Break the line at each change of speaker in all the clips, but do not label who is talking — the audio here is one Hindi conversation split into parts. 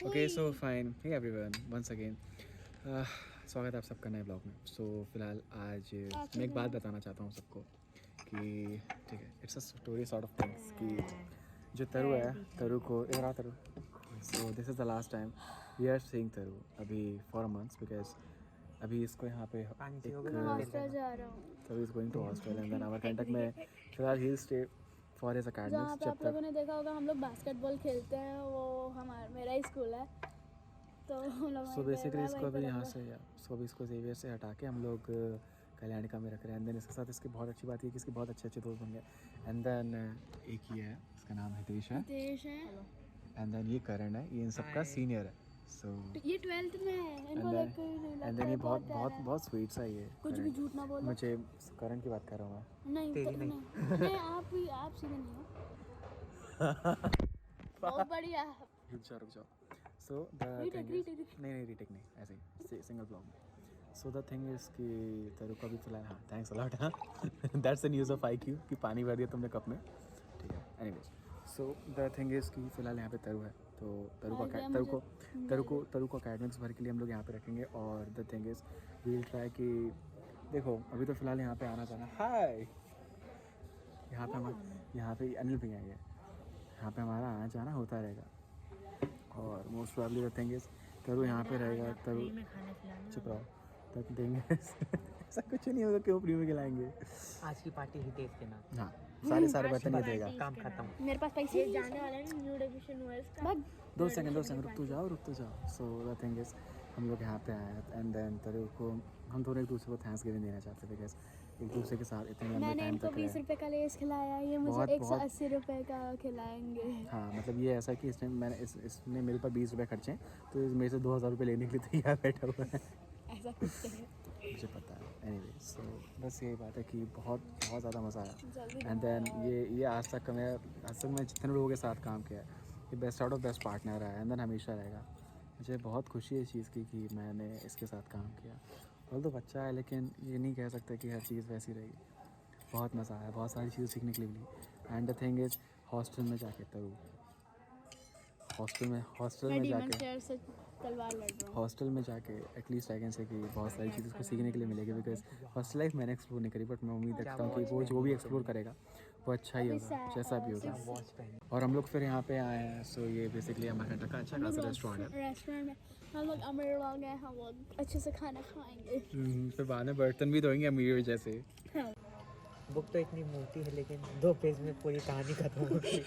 Okay so fine hey everyone once again स्वागत है आप सबका नए ब्लॉग में। सो फिलहाल आज मैं एक बात बताना चाहता हूँ सबको कि ठीक है, it's a story sort of things कि जो तरु है, तरु को इधर आ Taru. So this is the last time we are seeing Taru अभी फॉर अ मंथ्स बिकॉज अभी इसको यहाँ पे
हॉस्टल जा रहा हूँ
Taru is going to hostel and then Amarkantak में फिलहाल ही स्टे फॉर हिज
जहाँ
अकेडमिक्स
पे
जब
आप लोगों
तक।
ने देखा होगा हम लोग बास्केटबॉल खेलते हैं, वो मेरा ही स्कूल है, तो हम लोग
सो बेसिकली इसको अभी यहाँ से इसको अभी इसको जेवियर से हटा के हम लोग कल्याणिका में रख रहे हैं। एंड देन इसके साथ इसकी बहुत अच्छी बात है कि इसके बहुत अच्छे अच्छे दोस्त बन गए। एंड देन एक ही है, इसका नाम हितेश है। एंड देन ये करण है, ये इन सबका सीनियर है। सो
ये 12th में है, इनको देख के ही नहीं लगता।
एंड देन ये बहुत
प्यारा
बहुत
है।
बहुत स्वीट सा ये
कुछ भी झूठ ना बोलो।
मुझे करण की बात कर रहा हूँ मैं।
नहीं, आप सीधे नहीं हो। बहुत बढ़िया।
रुक जाओ सो द थिंग नहीं रीटेक नहीं, ऐसे ही सिंगल ब्लॉग में। सो द थिंग इज़ कि तरु को भी फिलहाल हाँ थैंक्स अलॉट हाँ that's the news of IQ कि पानी भर दिया तुमने कप में, ठीक है। Anyways so the thing is कि फिलहाल यहाँ पे तरु है, तो तरु को अकेडमिक्स भर के लिए हम लोग यहाँ पे रखेंगे। और the thing is we'll try कि देखो अभी तो फिलहाल यहाँ पे आना जाना हाय यहाँ पे अनिल भैया है, यहाँ पे हमारा आना जाना होता रहेगा। और most probably the thing is तरु यहाँ पे रहेगा, तरु चुप रहो तब देंगे ऐसा कुछ नहीं होगा, क्यों फ्री में खिलाएंगे।
आज की पार्टी हितेश के नाम।
हाँ सारे बर्तन ये देगा।
काम खत्म।
मेरे पास पैसे जाने वाले हैं न्यू डिविजन वेस्ट का।
2 सेकंड रुक तो जाओ। सो द थिंग इज हम लोग यहाँ पे आए हैं एंड देन तरु को हम दोनों एक दूसरे को थैंक्स गिविंग देना चाहते थे बिकॉज एक दूसरे के साथ इतने लंबे
मैंने
टाइम
इनको
तक
20 रुपए का लेस खिलाया, ये मुझे
बहुत-
180 रुपए का खिलाएंगे।
हाँ मतलब ये ऐसा कि इसने मेरे पर 20 रुपये खर्चे हैं, तो मेरे से 2000 रुपये लेने के लिए तैयार बैठा हुआ है।
ऐसा कुछ नहीं।
मुझे पता है। एनीवे सो बस यही बात है कि बहुत ज़्यादा मज़ा आया।
जल्दी
एंड देन ये आज तक मैं जितने लोगों के साथ काम किया है, ये best out of best partner है एंड देन हमेशा रहेगा। मुझे बहुत खुशी है इस चीज़ की कि मैंने इसके साथ काम किया। और तो बच्चा है लेकिन ये नहीं कह सकते कि हर चीज़ वैसी रहेगी। बहुत मज़ा आया, बहुत सारी चीज़ें सीखने के लिए मिली। And the thing is hostel में जाके तरु हॉस्टल में जाके
तलवार लड़ रहा हूँ।
हॉस्टल में जाके एटलीस्ट आई कैन से कि बहुत सारी चीज़ें उसको सीखने के लिए मिलेगी बिकॉज हॉस्टल लाइफ मैंने एक्सप्लोर नहीं करी, बट मैं उम्मीद रखता हूँ कि वो जो भी एक्सप्लोर करेगा वो अच्छा ही होगा, जैसा भी होगा। और हम लोग फिर यहाँ पे आए हैं। सो ये बेसिकली अमरकंटक का अच्छा खासा रेस्टोरेंट
में हम लोग अमीर लोग हैं, हम लोग अच्छे से खाना खाएंगे।
है। फिर बाद में बर्तन भी धोएंगे अमीर जैसे।
बुक तो इतनी मोटी है लेकिन 2 पेज में पूरी कहानी खत्म हो गई।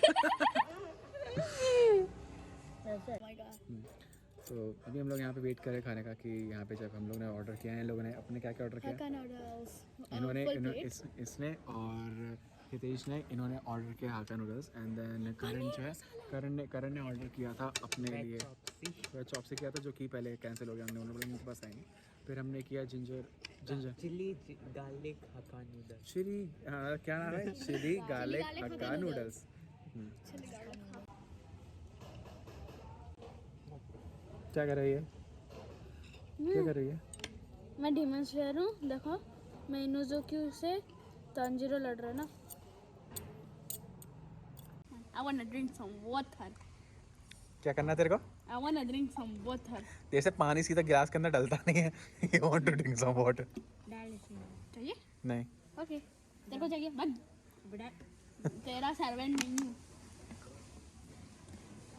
तो अभी हम लोग यहाँ पे वेट कर रहे हैं खाने का कि यहाँ पे जब हम लोग ने ऑर्डर किया है, इन लोगों ने अपने क्या क्या ऑर्डर किया इसने और हितेश ने इन्होंने ऑर्डर किया हाका नूडल्स। एंड देन करण जो है करण ने ऑर्डर किया था अपने लिए वेज चॉप्सी किया था, जो कि पहले कैंसिल हो गया। हमने उन्होंने उनके पास आएंगे। फिर हमने किया जिंजर
चिली गार्लिक हक्का नूडल्स।
क्या नाम है, चिली गार्लिक हक्का नूडल्स। क्या कर रही है
मैं डीमन स्लेयर हूँ। देखो मैं इनोज़ुकी से तंजीरो लड़ रहा है ना। I wanna drink some water.
क्या करना है तेरे को?
I wanna drink some water.
जैसे पानी सीधा गिलास के अंदर डलता नहीं है। You want to drink some water?
चाहिए?
नहीं।
ओके तेरे को चाहिए? बट तेरा सर्वेंट नहीं हूँ।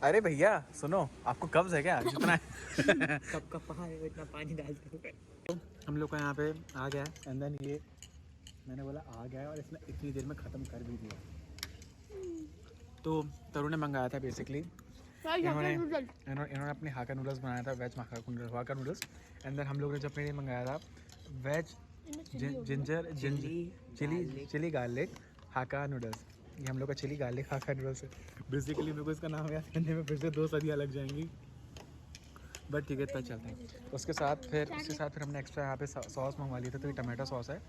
अरे भैया सुनो, आपको कब्ज है क्या? जितना
कब का पहाड़ है इतना पानी डालते हुए।
हम लोग का यहाँ पे आ गया एंड देन ये मैंने बोला आ गया है और इसने इतनी देर में ख़त्म कर भी दिया। तो तरु ने मंगाया था बेसिकली, इन्होंने अपने हाका नूडल्स बनाया था, वेज हाका नूडल्स। एंड देन हम लोग ने जब अपने लिए मंगाया था वेज चिली गार्लिक हाका नूडल्स। ये हम लोग का चिली गार्लिक हाका नूडल्स है बेसिकली। मेरे को इसका नाम याद करने में फिर से 2 सदियाँ लग जाएंगी, बट ठीक है इतना चलता है। उसके साथ फिर हमने एक्स्ट्रा यहाँ पे सॉस मंगवा लिया था। तो ये टमाटो सॉस है,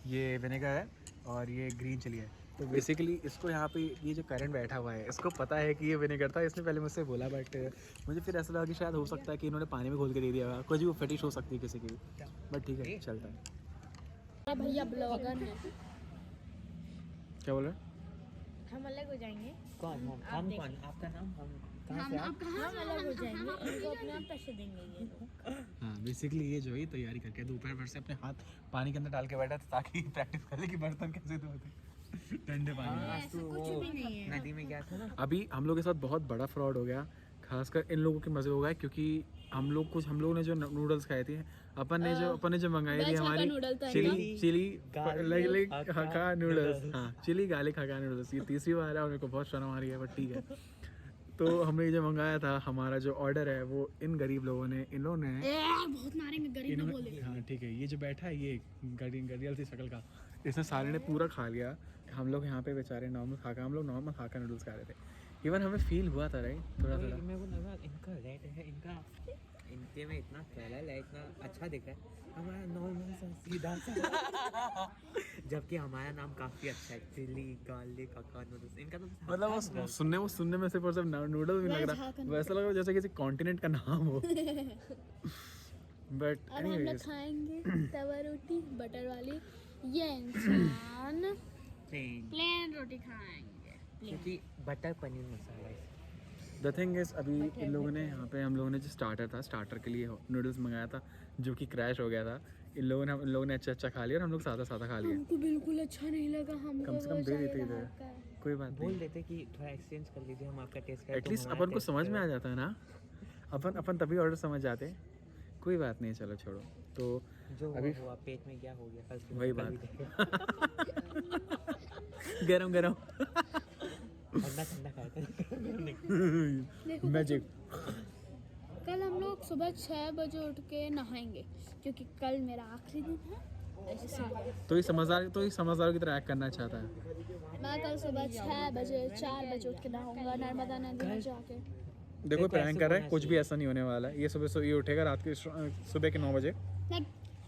ये विनेगर है और ये ग्रीन चिली है। तो बेसिकली इसको यहाँ पे ये जो करंट बैठा हुआ है इसको पता है कि ये विनेगर था, इसने पहले मुझसे बोला, बट मुझे फिर ऐसा लगा कि शायद हो सकता है कि इन्होंने पानी में घोल के दे दिया होगा, कुछ भी फटिश हो सकती है किसी की, बट ठीक है चलता है।
भैया ब्लॉगर है।
क्या बोल रहे हैं?
हम अलग हो जाएंगे।
कौन हम कौन? आपका नाम हम कहाँ से आप?
हम
अलग हो जाएंगे, इनको अपने आप पैसे देंगे ये लोग।
हाँ बेसिकली ये जो है तैयारी करके दोपहर भर से अपने हाथ पानी के अंदर डाल के बैठा था ताकि प्रैक्टिस कर ले कि बर्तन कैसे धोते ठंडे पानी में।
आज तो वो नदी में गया था ना।
अभी हम लोग के साथ बहुत बड़ा फ्रॉड हो गया, खासकर इन लोगों के मजे हो गए क्योंकि हम लोगों ने जो नूडल्स खाए थे, अपन ने जो मंगाई थी हमारी चिली लाइक हक्का नूडल्स, हाँ चिली गार्लिक हक्का नूडल्स, ये तीसरी बार है और मेरे को बहुत शर्म आ रही है बट ठीक है। तो हमने जो मंगाया था, हमारा जो ऑर्डर है वो इन गरीब लोगों ने, इन्होंने
बहुत मारेंगे गरीब ना बोले।
हाँ ठीक है, ये जो बैठा है ये गरीब सी शक्ल का, इसने सारे ने पूरा खा लिया। हम लोग यहाँ पे बेचारे नॉर्मल खाका नूडल्स खा रहे थे। इवन हमें फील हुआ था राइट थोड़ा थोड़ा।
मेरे को लगा इनका रेड है, इनके में इतना कलर है, इतना अच्छा दिख रहा है, हमारा नॉर्मल सा सीधा सा जबकि हमारा नाम काफी अच्छा है, चिली गार्लिक हक्का नूडल्स। इनका तो
मतलब वो सुनने में सिर्फ और सिर्फ नूडल्स भी लग रहा, वैसा लग रहा जैसे किसी कॉन्टिनेंट का नाम हो। बट
अब हम लोग खाएंगे तवा रोटी बटर वाली, ये इंसान प्लेन रोटी खाएंगे
क्योंकि बटर पनीर मसाला है।
द थिंग इज अभी इन लोगों ने यहाँ पे, हम लोगों ने जो स्टार्टर के लिए नूडल्स मंगाया था जो कि क्रैश हो गया था, इन लोगों ने अच्छा खा लिया और हम लोग सादा खा लिया।
हमको बिल्कुल अच्छा नहीं लगा, हमको
कम से कम दे देते इधर, कोई बात
बोल
नहीं,
देते कि थोड़ा एक्सचेंज कर लीजिए, हम आपका टेस्ट करें।
एटलीस्ट अपन को समझ में आ जाता है ना, अपन तभी ऑर्डर समझ जाते। कोई बात नहीं, चलो छोड़ो। तो
जो
अभी
हुआ पेट में क्या हो गया कल से
वही बात गरम
ठंडा खाया था।
मैजिक।
कल हम लोग सुबह 6 बजे उठ के नहाएंगे क्योंकि कल मेरा आखिरी दिन है। इसलिए
तो ये समझदारों की तरह एक्ट करना चाहता है।
मैं कल सुबह 4 बजे उठ के नहाऊंगा नर्मदा नदी में जाके।
देखो प्रैंक कर रहा है, कुछ भी ऐसा नहीं होने वाला है। ये ये उठेगा रात के सुबह के 9 बजे।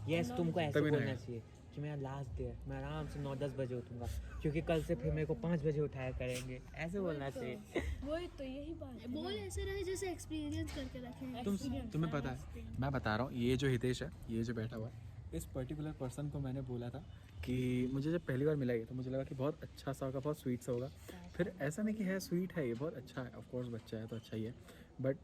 यस तुमको ऐसे
तभी
बोलना
नहीं।
चाहिए कि मेरा लास्ट डे है, मैं आराम से 9-10 बजे उठूंगा क्योंकि कल से फिर मेरे को 5 बजे उठाया करेंगे, ऐसे बोलना चाहिए।
वही तो यही बात है।
बोल ऐसे रहे जैसे एक्सपीरियंस करके रखे।
तुम्हें पता है, मैं बता रहा हूँ, ये जो हितेश है, ये जो बैठा हुआ है, इस पर्टिकुलर पर्सन को मैंने बोला था कि मुझे जब पहली बार मिला ये तो मुझे लगा कि बहुत अच्छा सा होगा, बहुत स्वीट सा होगा। फिर ऐसा नहीं कि है स्वीट है, ये बहुत अच्छा है, ऑफ कोर्स बच्चा है तो अच्छा ही है, बट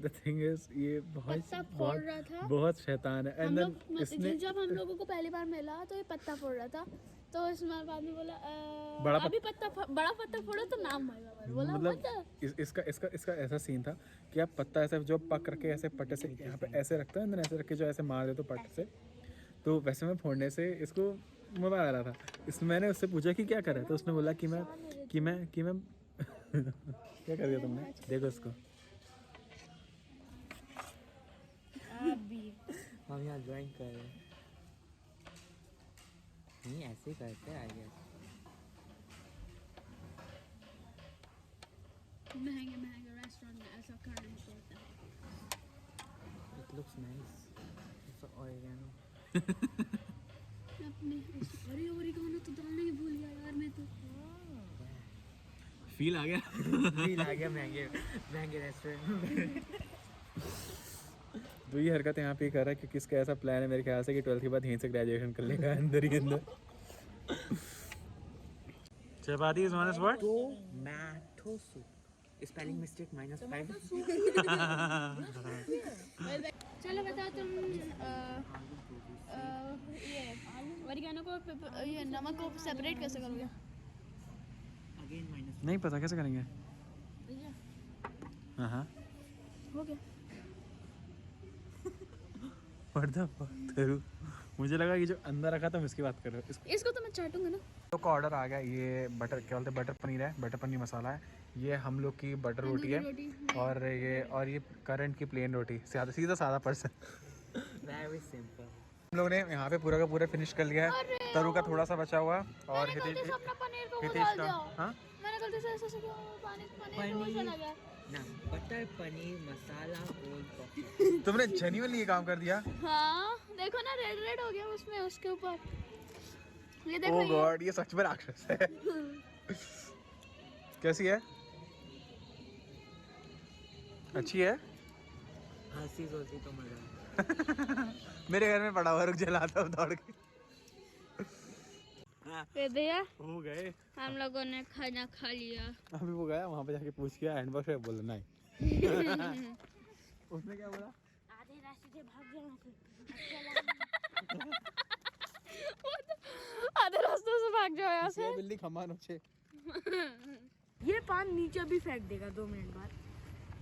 द थिंग इज ये
पत्ता फोड़ रहा था।
बहुत शैतान है। एंड देन इसने
जब हम लोगों को पहली बार मिला तो ये पत्ता फोड़ रहा था, तो इसमें बाद में बोला
बड़ा
बड़ा पत्ता फोड़ो तो नाम आएगा। बोला
मतलब इसका ऐसा सीन था कि आप पत्ता ऐसे जो पक रखे ऐसे पट्टे से यहाँ पे ऐसे रखते हो, ऐसे रख के जो ऐसे मार दे तो पट्टे से, तो वैसे में फोड़ने से इसको मज़ा आ रहा था। मैंने उससे पूछा कि क्या करे, तो उसने बोला कि मैं क्या कर दिया तुमने, देखो इसको।
हम यहाँ ड्राइंग कर रहे हैं, नहीं ऐसे ही करते हैं आई गेस।
महंगे रेस्टोरेंट में ऐसा करना नहीं चाहिए।
It looks nice, it's oregano.
अपने ओरिगानो तो डालने ही भूल गया यार मैं तो।
फील आ गया
महंगे रेस्टोरेंट।
तो ये हरकत यहाँ पे कर रहा है क्योंकि इसका ऐसा प्लान है मेरे ख्याल से कि 12th के बाद यहीं से ग्रेजुएशन कर लेगा अंदर ही अंदर। Chapati is minus what?
Tomato soup, spelling mistake -5।
चलो बताओ तुम ये ओरिगानो को ये नमक को सेपरेट कैसे करोगे?
अगेन
नहीं पता कैसे करेंगे। हाँ
हो गया।
मुझे लगा कि जो अंदर रखा था मैं इसकी बात कर रहा हूँ।
इसको तो मैं चाटूंगा ना।
तो का ऑर्डर आ गया, ये बटर क्या बोलते हैं, बटर पनीर है, बटर पनीर मसाला है, ये हम लोग की बटर रोटी है, और ये करंट की प्लेन रोटी, सीधा सादा पर्सन।
Very simple.
हम लोग ने यहाँ पे पूरा का पूरा फिनिश कर लिया है। तरू का थोड़ा सा बचा हुआ और हितेश का। हाँ
मैंने गलती से ऐसे किया, पनीर चला गया
ना, butter paneer masala cold coffee.
तुमने जेन्युइनली ये काम कर दिया।
हाँ देखो ना, रेड हो गया उसमें, उसके ऊपर ये देखो।
ओह गॉड, ये सच में राक्षस है। कैसी है? अच्छी है?
हंसी सोची तो मजा।
मेरे घर में पड़ा हुआ, रुक जलाता हूँ दौड़ के।
ये भैया
हो गए,
हम लोगों ने खाना खा लिया।
अभी वो गया वहाँ पे जाके पूछ किया हैंडवॉश है, बोला नहीं उसने क्या बोला?
आधे रास्ते से भाग जाना फिर
आधे रास्ते से भाग जाओ यहाँ से।
बिल्ली खमान छे।
ये पान नीचे भी फेंक देगा 2 मिनट बाद,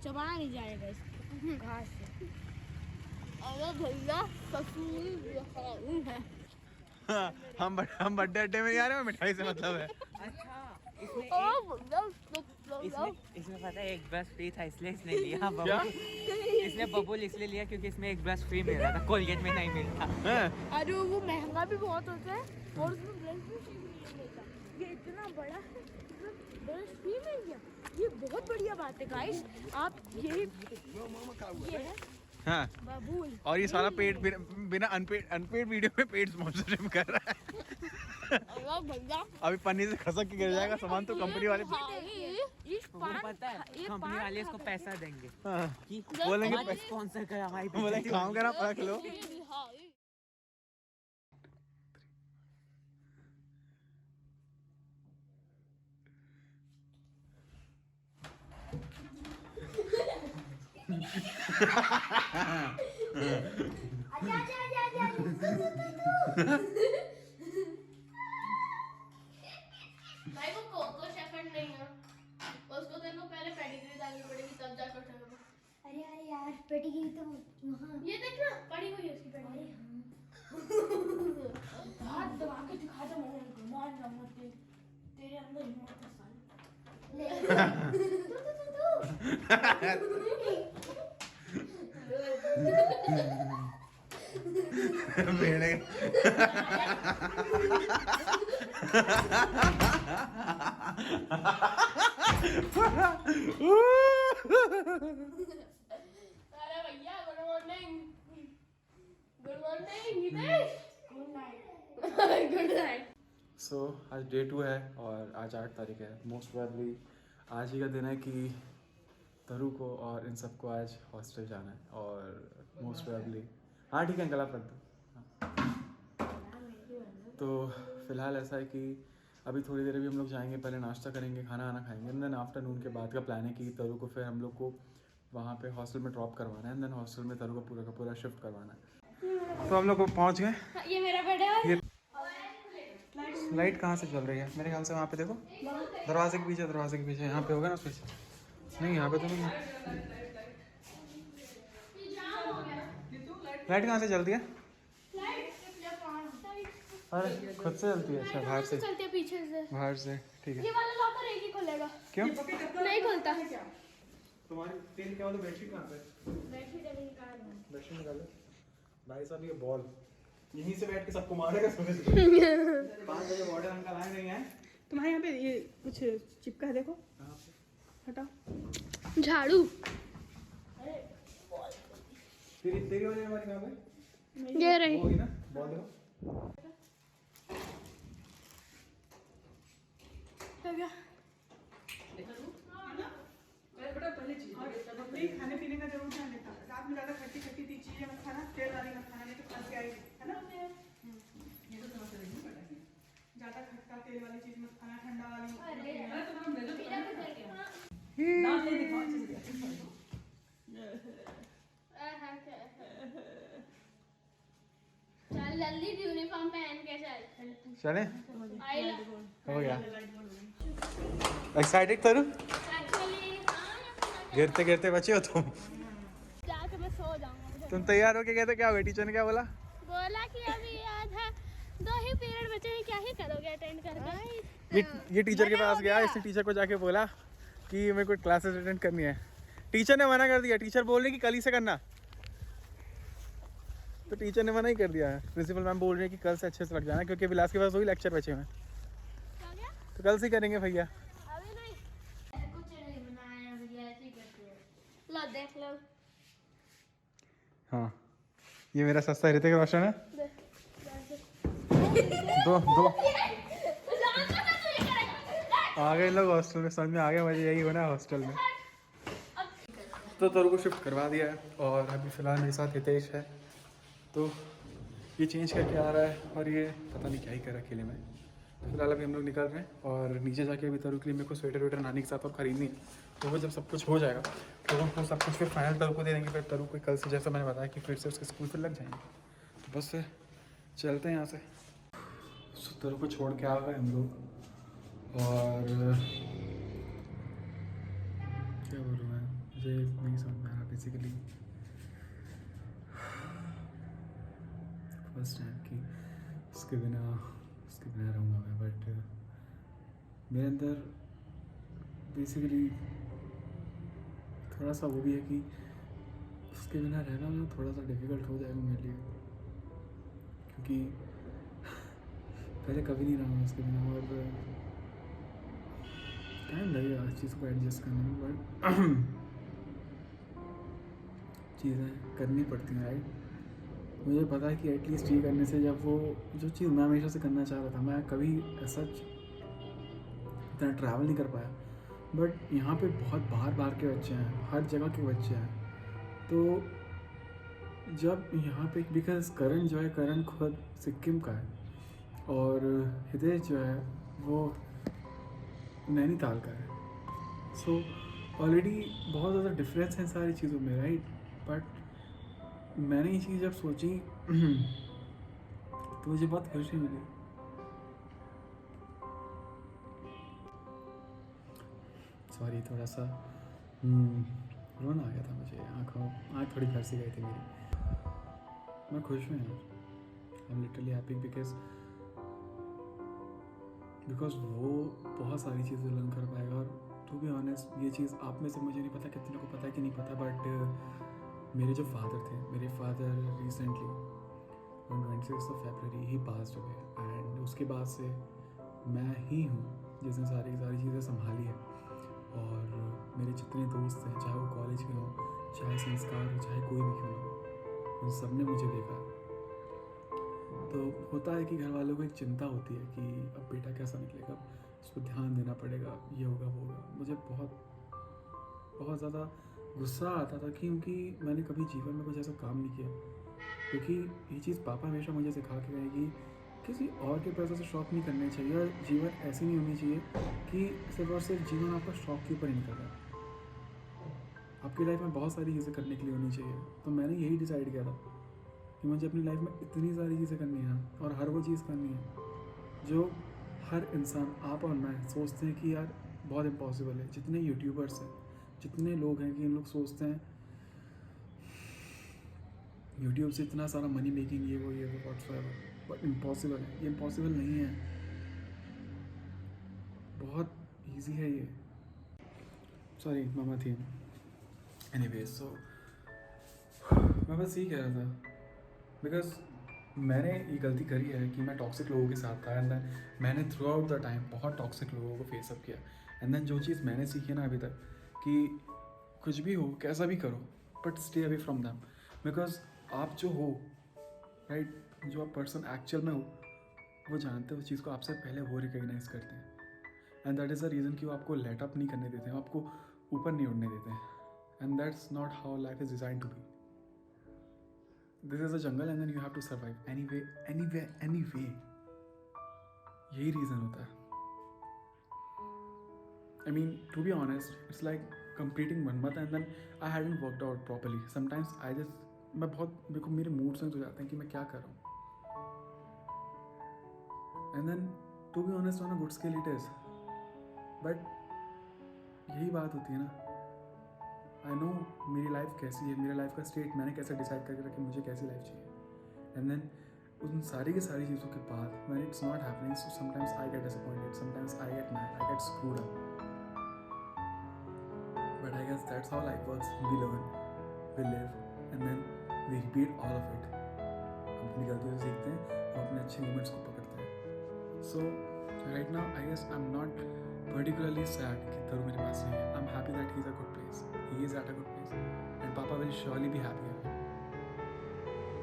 चबाना नहीं जाएगा इसको घास से।
अरे भैया ससुर है।
हम बर्थडे अड्डे में जा रहे हैं, मिठाई से मतलब है।
अच्छा इसमें इसमें पता है एक ब्रश फ्री था इसलिए इसने लिया
क्या?
बबुल। इसने बबुल इसलिए लिया क्योंकि इसमें एक ब्रश फ्री मिल रहा था, कोलगेट में नहीं मिलता।
हैं?
अरे वो महंगा भी बहुत होता है और उसमें ब्रश भी फ्री नहीं मिलता। ये इतना बड़ा है, इसमें ब्रश फ्री मिल गया, ये बहुत बढ़िया बात है गाइस। आप ये है
हाँ।
बबूल।
और ये सारा पेड बिना अनपेड वीडियो में पेड स्पॉन्सरशिप कर रहा है।
अरे भैया
अभी पन्नी से खसक के गिर जाएगा सामान तो कंपनी वाले।
इस
वो
पान
पता है
ये
कंपनी
पान
वाले इसको पैसा देंगे
हाँ।
कि
बोलेंगे
स्पॉन्सर कर हमारी
बोले काम करा परख लो।
भाई वो कोको शेफर्ड नहीं है, उसको तेरे को पहले पेडिग्री डालनी पड़ेगी तब जाकर उठाएगा।
अरे अरे यार पेटिगिरी तो वहाँ
ये देख ना पड़ी हुई है उसकी पेडिग्री।
हाथ दबा के दिखा दे, मैं मान जाऊंगा तेरे अंदर हिम्मत है साली।
ले
भेड़े
अरे भैया good morning. Good morning Hitesh. Good night. Good night.
So आज डे 2 है और आज 8 तारीख है। मोस्ट प्रोबेबली आज ही का दिन है कि तरु को और इन सबको आज हॉस्टल जाना है और मोस्ट प्रोबेबली हाँ ठीक है अंकल आप रख दो। तो फिलहाल ऐसा है कि अभी थोड़ी देर अभी हम लोग जाएंगे, पहले नाश्ता करेंगे, खाना आना खाएंगे, एंड देन आफ्टरनून के बाद का प्लान है कि तरु को फिर हम लोग को वहाँ पे हॉस्टल में ड्रॉप करवाना है एंड देन हॉस्टल में तरु को पूरा का पूरा शिफ्ट करवाना है। तो हम लोग पहुँच गए।
ये मेरा बेड है।
ये लाइट कहाँ से चल रही है? मेरे ख्याल से वहाँ पे देखो, दरवाजे के पीछे, दरवाजे के पीछे यहाँ पे होगा ना उस पीछे। नहीं यहाँ पे तो नहीं है। लाइट कहाँ से चलती है? अरे खुद से चलती है? अच्छा बाहर से
चलते हैं पीछे से।
बाहर से ठीक है।
ये वाला लॉकर एक ही खुलेगा।
क्यों?
नहीं खुलता।
तुम्हारी तेल क्या बोलो? बेडशीट कहाँ पे? बेडशीट निकालो भाई साहब। ये बॉल यहीं से बैठ के सबको मारेगा सुबह सुबह। 5 बजे वार्डन अंकल आए नहीं है।
तुम्हारे यहाँ पे ये कुछ चिपका है देखो, हटाओ।
झाड़ू।
तेरी वाली हमारी कहाँ पे?
ये रही।
होगी ना बॉल देखो।
बेटा पहले चीज नहीं खाने पीने का जरूर ध्यान रखना। रात में ज्यादा खट्टी खट्टी चीजें मत खाना, तेल वाली मत खाना, नहीं तो फंस जाएगी, है ना? ये तो समझ रही हूँ बेटा। ज्यादा खट्टा तेल वाली चीज मत खाना, ठंडा वाली मत खाना। अरे तो हम ले लो दांत ले दिखाओ अच्छे से।
चल जल्दी यूनिफॉर्म पहन के चल।
चले
आई
हो गया। एक्साइटेड तरु?
एक्चुअली
गिरते गिरते बचे हो तुम।
जाके मैं सो जाऊंगा।
तुम तैयार हो के कहते क्या हो गया? टीचर ने क्या बोला?
बोला कि अभी आधा 2 ही पीरियड बचे हैं, क्या ही करोगे अटेंड करके।
ये टीचर के पास गया, इसने टीचर को जाके बोला कि मेरे को क्लासेस अटेंड करनी है। टीचर ने मना कर दिया। टीचर बोल रही कि कल ही से करना, तो टीचर ने मना ही कर दिया है। प्रिंसिपल मैम बोल रही है कि कल से अच्छे से लग जाना क्योंकि विलास के पास वही लेक्चर बचे हुए हैं,
क्या गया?
तो कल से ही करेंगे भैया।
अभी नहीं।
कुछ नहीं बनाया भैया, ऐसे ही करते हैं।
लो देख लो।
हाँ ये मेरा सस्ता ऋतिक रोशन है। दो आ गए लोग हॉस्टल में। समझ में आ गया मुझे, यही होना है हॉस्टल में। तो तरु को शिफ्ट करवा दिया है और अभी फ़िलहाल मेरे साथ हितेश है। तो ये चेंज करके आ रहा है और ये पता नहीं क्या ही कर रहा है अकेले में। फिलहाल अभी हम लोग निकल रहे हैं और नीचे जाके अभी तरु के लिए मेरे को स्वेटर वेटर नानी के साथ और ख़रीदनी है। तो वो जब सब कुछ हो जाएगा तो सब कुछ फिर फाइनल तरु को दे देंगे, फिर तरु को कल से जैसा मैंने बताया कि फिर से उसके स्कूल फिर लग जाएंगे। तो बस फिर चलते हैं यहाँ से। तरु को छोड़ के आ गए हम लोग और क्या बोलूँ मैं, मुझे नहीं समझ में आ रहा बेसिकली फर्स्ट टाइम कि उसके बिना रहूँगा मैं। बट मेरे अंदर बेसिकली थोड़ा सा वो भी है कि उसके बिना रहना मुझे थोड़ा सा डिफ़िकल्ट हो जाएगा मेरे लिए, क्योंकि पहले कभी नहीं रहा हूँ उसके बिना और टाइम लगेगा इस चीज़ को एडजस्ट करने में। बट चीज़ें करनी पड़ती हैं, राइट। मुझे पता है कि एटलीस्ट ये करने से जब वो जो चीज़ मैं हमेशा से करना चाह रहा था, मैं कभी ऐसा इतना ट्रैवल नहीं कर पाया, बट यहाँ पे बहुत बाहर के बच्चे हैं, हर जगह के बच्चे हैं। तो जब यहाँ पे बिकॉज करण खुद सिक्किम का है और हितेश जो है वो नैनीताल का है। सो ऑलरेडी बहुत ज़्यादा डिफरेंस है सारी चीज़ों में, राइट। बट मैंने ये चीज़ जब सोची तो मुझे बहुत खुशी मिली। सॉरी, थोड़ा सा रोना आ गया था मुझे, आँख थोड़ी घर से गई थी मेरी। मैं खुश हूँ यार, I am literally happy because वो बहुत सारी चीज़ें लर्न कर पाएगा। और टू बी ऑनेस्ट ये चीज़ आप में से मुझे नहीं पता कितने को पता है कि नहीं पता, बट मेरे जो फादर थे, मेरे father recently on 26 February he passed away and उसके बाद से मैं ही हूँ जिसने सारी चीज़ें संभाली है। और मेरे जितने दोस्त हैं, चाहे वो कॉलेज के हों, चाहे संस्कार हो, चाहे कोई भी क्यों हो, उन सब ने मुझे देखा। तो होता है कि घर वालों को एक चिंता होती है कि अब बेटा कैसा निकलेगा, उसको ध्यान देना पड़ेगा, ये होगा वो होगा। मुझे बहुत ज़्यादा गुस्सा आता था क्योंकि मैंने कभी जीवन में कुछ ऐसा काम नहीं किया। क्योंकि ये चीज़ पापा हमेशा मुझे सिखा के गए कि किसी और के पैसों से शौक नहीं करने चाहिए और जीवन ऐसी नहीं होनी चाहिए कि सिर्फ और सिर्फ जीवन आपका शौक के ऊपर ही निकल रहा है। आपकी लाइफ में बहुत सारी चीज़ें करने के लिए होनी चाहिए। तो मैंने यही डिसाइड किया था कि मुझे अपनी लाइफ में इतनी सारी चीज़ें करनी है और हर वो चीज़ करनी है जो हर इंसान, आप और मैं, सोचते हैं कि यार बहुत इम्पॉसिबल है। जितने यूट्यूबर्स हैं, जितने लोग हैं कि इन लोग सोचते हैं यूट्यूब से इतना सारा मनी मेकिंग, ये वो व्हाट्सएवर, बट इम्पॉसिबल है। ये इम्पॉसिबल नहीं है, बहुत ईजी है ये। सॉरी मामा थी। एनीवेज, सो मैं बस यही कह रहा था बिकॉज मैंने ये गलती करी है कि मैं टॉक्सिक लोगों के साथ था एंड देन मैंने थ्रू आउट द टाइम बहुत टॉक्सिक लोगों को फेस अप किया। एंड देन जो चीज़ मैंने सीखी ना अभी तक कि कुछ भी हो, कैसा भी करो, but stay away from them. Because आप जो हो, राइट, जो आप पर्सन एक्चुअल में हो, वो जानते हो उस चीज़ को आपसे पहले वो रिकग्नाइज करते हैं। And that is the reason कि वो आपको लेट अप नहीं करने देते हैं, आपको ऊपर नहीं उड़ने देते हैं। And that's not how life is design to be. This is a jungle and then you have to survive anyway. यही रीज़न होता है। I mean, to be honest, it's like completing one month and then I hadn't worked out properly. Sometimes मेरे को मेरे मूड स्विंग्स हो जाते हैं कि मैं क्या कर रहा हूँ। And then, to be honest, on a good scale it is. But यही बात होती है ना, I know मेरी लाइफ कैसी है, मेरी लाइफ का स्टेट मैंने कैसे डिसाइड करके रखा मुझे कैसी लाइफ चाहिए। And then उन सारी की सारी चीज़ों के बाद when it's not happening, so sometimes I get disappointed, sometimes I get mad, I get screwed up. But I guess that's how life works. We learn, we live, and then we repeat all of it. हम अपनी गलतियों से सीखते हैं और अपने अच्छे मोमेंट्स को पकड़ते हैं। So right now, I guess I'm not particularly sad कि तरु मेरे पास नहीं है. I'm happy that he's a good place. He is at a good place, and Papa will surely be happy again.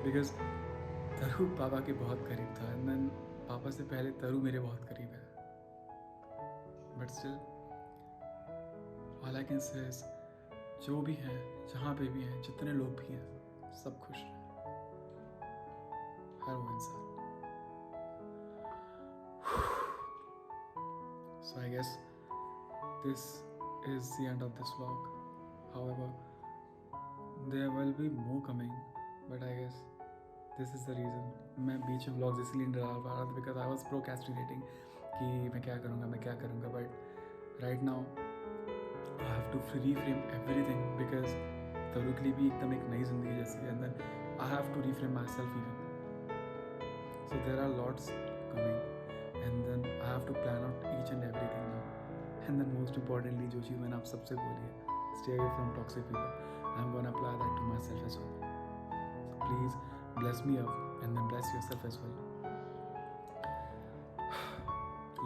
Because तरु पापा के बहुत करीब था, and then पापा से पहले तरु मेरे बहुत करीब है. But still, all I can say is, जो भी हैं, जहाँ पे भी हैं, जितने लोग भी हैं, सब खुश रहें, हर वो इंसान. So I guess this is the end of this vlog. however there will be more coming, but I guess this is the reason मैं बीच में vlogs इसलिए नहीं डाल पा रहा था because I was procrastinating कि मैं क्या करूँगा, but right now I have to reframe everything because तरुण के लिए भी एकदम एक नई ज़िंदगी जैसी है, and then I have to reframe myself even. So there are lots coming, and then I have to plan out each and everything now. And then most importantly, जो चीज़ मैंने आप सबसे बोली है, stay away from toxic people. I'm gonna apply that to myself as well. So please bless me up and then bless yourself as well.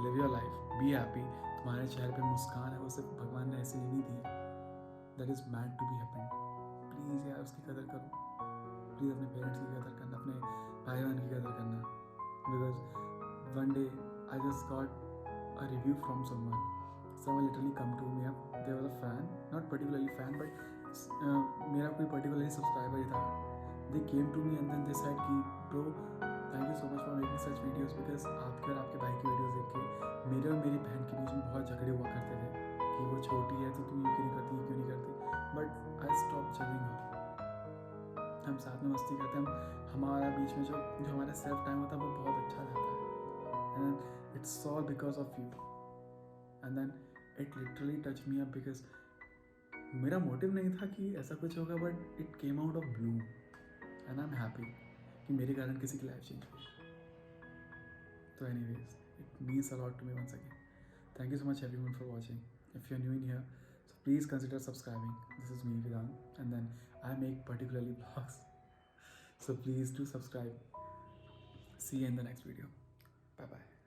Live your life, be happy. तुम्हारे चेहरे पे मुस्कान है वो सिर्फ भगवान ने ऐसे नहीं दी, that is meant to be happened. Please यार उसकी कदर करो, प्लीज़ अपने पेरेंट्स की कदर करना, अपने भाई बहन की कदर करना. Because one day I just got a review from someone literally come to me up. There was a fan, not particularly fan, but मेरा कोई particularly subscriber ही था. They came to me and then they said कि bro, thank you so much for making such videos because आपके और आपके भाई की वीडियोस देख के मेरे और मेरी बहन के बीच में बहुत झगड़े हुआ करते थे कि वो छोटी है तो तू ये क्यों नहीं करती, ये क्यों नहीं करती. बट आई स्टॉप जजिंग हर. हम साथ में मस्ती करते हैं, हमारा बीच में जो हमारा सेल्फ टाइम होता है वो बहुत अच्छा रहता है. And it's all because of you. And then it literally touch me up because मेरा मोटिव नहीं था कि ऐसा कुछ होगा, but it came out of blue and I am happy कि मेरे कारण किसी की लाइफ चेंज हुई. तो anyways, it means a lot to me once again. Thank you so much everyone for watching. If you're new in here, so please consider subscribing. This is me, Vedang, and then I make particularly vlogs. So please do subscribe. See you in the next video. Bye bye.